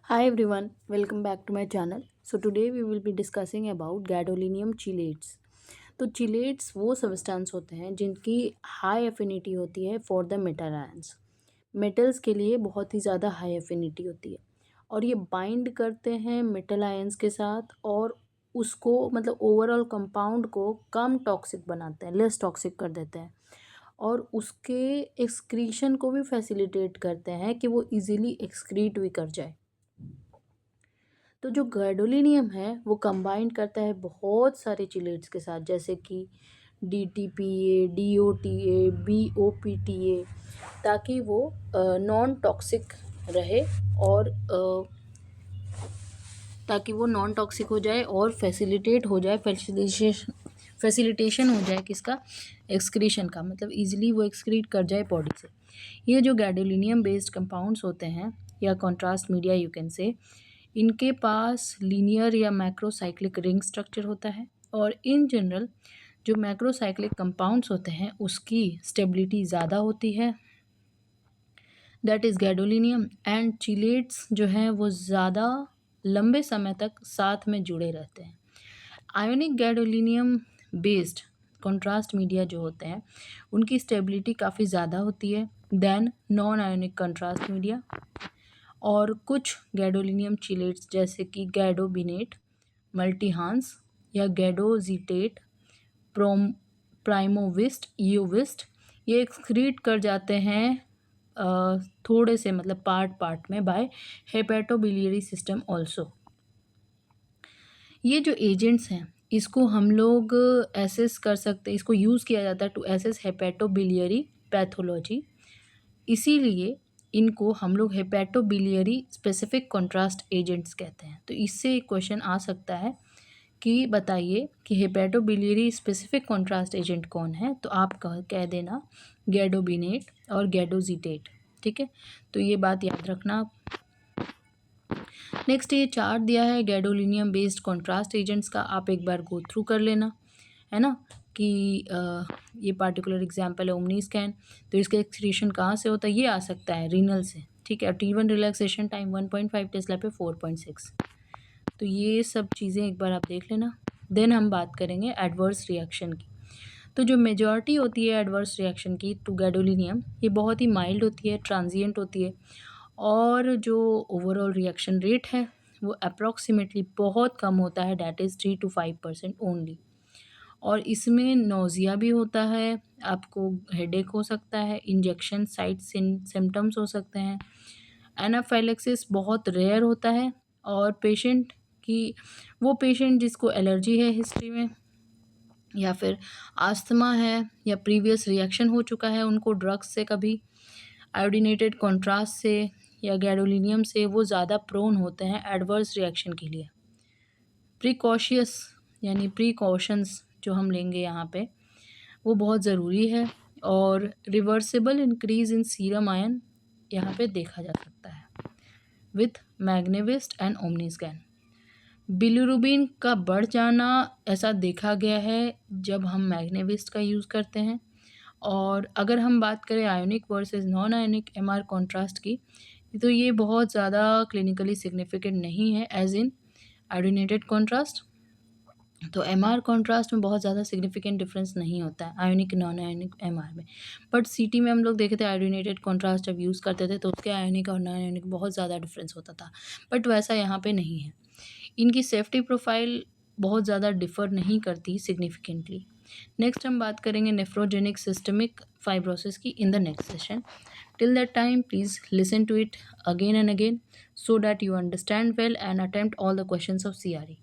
Hi everyone, welcome back to my channel. So today we will be discussing about gadolinium chelates. तो chelates वो substance होते हैं जिनकी high affinity होती है for the metal ions. Metals के लिए बहुत ही ज़्यादा हाई एफिनिटी होती है और ये बाइंड करते हैं मेटल आयंस के साथ और उसको मतलब ओवरऑल कंपाउंड को कम टॉक्सिक बनाते हैं, लेस टॉक्सिक कर देते हैं और उसके एक्सक्रीशन को भी फैसिलिटेट करते हैं कि वो इजीली एक्सक्रीट भी कर जाए। तो जो गैडोलिनियम है वो कंबाइन करता है बहुत सारे चिलेट्स के साथ, जैसे कि DTPA, DOTA, BOPTA, ताकि वो नॉन टॉक्सिक रहे और ताकि वो नॉन टॉक्सिक हो जाए और फैसिलिटेट हो जाए, फैसिलिटेशन हो जाए किसका, एक्सक्रीशन का, मतलब इजीली वो एक्सक्रीट कर जाए बॉडी से। ये जो गैडोलिनियम बेस्ड कंपाउंड्स होते हैं या contrast media you can say, इनके पास लीनियर या मैक्रोसाइक्लिक रिंग स्ट्रक्चर होता है और इन जनरल जो मैक्रोसाइक्लिक कंपाउंड्स होते हैं उसकी स्टेबिलिटी ज़्यादा होती है, that is gadolinium. And chelates जो हैं वो ज़्यादा लंबे समय तक साथ में जुड़े रहते हैं। Ionic gadolinium based contrast media जो होते हैं उनकी स्टेबिलिटी काफ़ी ज़्यादा होती है than non ionic contrast media. और कुछ गैडोलिनियम चिलेट्स जैसे कि गैडोबिनेट, मल्टीहांस या गैडोजीटेट, प्राइमोविस्ट, यूविस्ट, ये एक्सक्रीट कर जाते हैं थोड़े से मतलब पार्ट में बाय हेपेटोबिलियरी सिस्टम ऑल्सो। ये जो एजेंट्स हैं इसको हम लोग एसेस कर सकते हैं, इसको यूज़ किया जाता है टू एसेस हेपेटोबिलियरी पैथोलॉजी, इसीलिए इनको हम लोग हेपेटोबिलियरी स्पेसिफिक कॉन्ट्रास्ट एजेंट्स कहते हैं। तो इससे एक क्वेश्चन आ सकता है कि बताइए कि हेपेटोबिलियरी स्पेसिफिक कॉन्ट्रास्ट एजेंट कौन है, तो आप कह देना गैडोबिनेट और गैडोजीटेट, ठीक है। तो ये बात याद रखना। नेक्स्ट ये चार्ट दिया है गैडोलिनियम बेस्ड कॉन्ट्रास्ट एजेंट्स का, आप एक बार गो थ्रू कर लेना, है ना, कि ये पार्टिकुलर एग्जांपल है ओमनी स्कैन, तो इसका एक्सक्रीशन कहाँ से होता है, ये आ सकता है रीनल से, ठीक है। T1 रिलैक्सेशन टाइम 1.5 टेस्ला पे 4.6, तो ये सब चीज़ें एक बार आप देख लेना। देन हम बात करेंगे एडवर्स रिएक्शन की। तो जो मेजॉरिटी होती है एडवर्स रिएक्शन की टू गैडोलिनियम, ये बहुत ही माइल्ड होती है, ट्रांजिएंट होती है और जो ओवरऑल रिएक्शन रेट है वो अप्रॉक्सीमेटली बहुत कम होता है, डैट इज़ 3 to 5% ओनली। और इसमें नोज़िया भी होता है, आपको हेडेक हो सकता है, इंजेक्शन साइट सिम्टम्स हो सकते हैं, एनाफाइलेक्सिस बहुत रेयर होता है और पेशेंट की, वो पेशेंट जिसको एलर्जी है हिस्ट्री में या फिर आस्थमा है या प्रीवियस रिएक्शन हो चुका है उनको ड्रग्स से, कभी आयोडीनेटेड कॉन्ट्रास्ट से या गैडोलिनियम से, वो ज़्यादा प्रोन होते हैं एडवर्स रिएक्शन के लिए। प्रिकॉशियस यानी प्रिकॉशंस जो हम लेंगे यहाँ पे वो बहुत ज़रूरी है और reversible increase in serum iron यहाँ पे देखा जा सकता है with Magnevist and Omniscan. Bilirubin का बढ़ जाना ऐसा देखा गया है जब हम मैग्नेविस्ट का यूज़ करते हैं। और अगर हम बात करें ionic versus non ionic MR contrast की, तो ये बहुत ज़्यादा क्लिनिकली सिग्निफिकेंट नहीं है एज इन आयोडीनेटेड कॉन्ट्रास्ट। तो एमआर कॉन्ट्रास्ट में बहुत ज़्यादा सिग्निफिकेंट डिफरेंस नहीं होता है आयोनिक नॉन आयोनिक एमआर में। बट सीटी में हम लोग देखे थे आयोडीनेटेड कॉन्ट्रास्ट जब यूज़ करते थे तो उसके आयोनिक और नॉन आयोनिक बहुत ज़्यादा डिफरेंस होता था, बट वैसा यहाँ पे नहीं है। इनकी सेफ्टी प्रोफाइल बहुत ज़्यादा डिफ़र नहीं करती सिग्निफिकेंटली। नेक्स्ट हम बात करेंगे नेफ्रोजेनिक सिस्टमिक फाइब्रोसिस की in the next session. Till that time please listen to it again and again so that you understand well and attempt all the questions of CRE.